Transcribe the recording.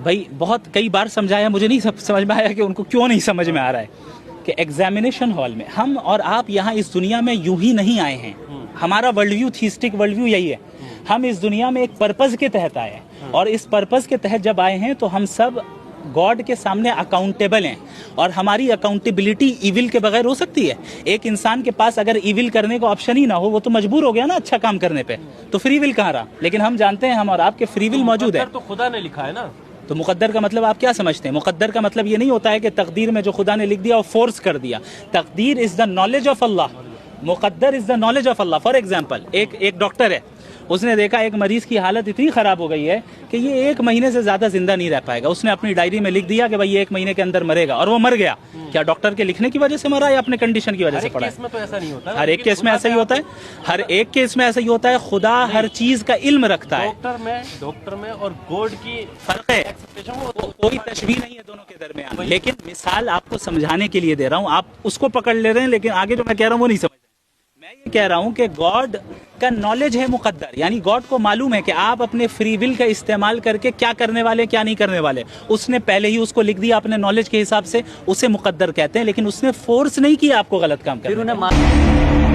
بھائی بہت کئی بار سمجھایا، مجھے نہیں سمجھ میں آیا کہ ان کو کیوں نہیں سمجھ میں آ رہا ہے کہ ایگزامینیشن ہال میں ہم اور آپ یہاں اس دنیا میں یوں ہی نہیں آئے ہیں. ہمارا ورلڈ ویو، تھیسٹک ورلڈ ویو یہی ہے. ہم اس دنیا میں ایک پرپز کے تحت آئے ہیں، اور اس پرپز کے تحت جب آئے ہیں تو ہم سب گاڈ کے سامنے اکاؤنٹیبل ہیں، اور ہماری اکاؤنٹیبلٹی ایول کے بغیر ہو سکتی ہے؟ ایک انسان کے پاس اگر ایول کرنے کا آپشن ہی نہ ہو، وہ تو مجبور ہو گیا نا اچھا کام کرنے پہ، تو فری ول کہاں رہا؟ لیکن ہم جانتے ہیں ہم اور آپ کے فری ول موجود ہے. تو خدا نے لکھا ہے نا. تو مقدر کا مطلب آپ کیا سمجھتے ہیں؟ مقدر کا مطلب یہ نہیں ہوتا ہے کہ تقدیر میں جو خدا نے لکھ دیا وہ فورس کر دیا. تقدیر از دا نالج آف اللہ، مقدر is the knowledge of Allah. For example ایک ڈاکٹر ہے، اس نے دیکھا ایک مریض کی حالت اتنی خراب ہو گئی ہے کہ یہ 1 مہینے سے زیادہ زندہ نہیں رہ پائے گا. اس نے اپنی ڈائری میں لکھ دیا کہ بھائی یہ 1 مہینے کے اندر مرے گا، اور وہ مر گیا. کیا ڈاکٹر کے لکھنے کی وجہ سے مرا یا اپنے کنڈیشن کی وجہ سے پڑا؟ اس میں تو ایسا نہیں ہوتا. ہر ایک کیس میں ایسا ہی ہوتا ہے، ہر ایک کیس میں ایسا ہی ہوتا ہے. خدا ہر چیز کا علم رکھتا ہے. ڈاکٹر میں اور گوڈ کی فرق ہے، کوئی تشبیہ نہیں ہے دونوں کے درمیان. لیکن مثال آپ کو سمجھانے کے لیے دے رہا ہوں، آپ اس کو پکڑ لے رہے ہیں، لیکن آگے جو میں کہہ رہا ہوں وہ نہیں سمجھ رہے. میں یہ کہہ رہا ہوں کہ گاڈ کا نالج ہے مقدر، یعنی گاڈ کو معلوم ہے کہ آپ اپنے فری ول کا استعمال کر کے کیا کرنے والے کیا نہیں کرنے والے. اس نے پہلے ہی اس کو لکھ دیا اپنے نالج کے حساب سے، اسے مقدر کہتے ہیں. لیکن اس نے فورس نہیں کیا آپ کو غلط کام کرنے.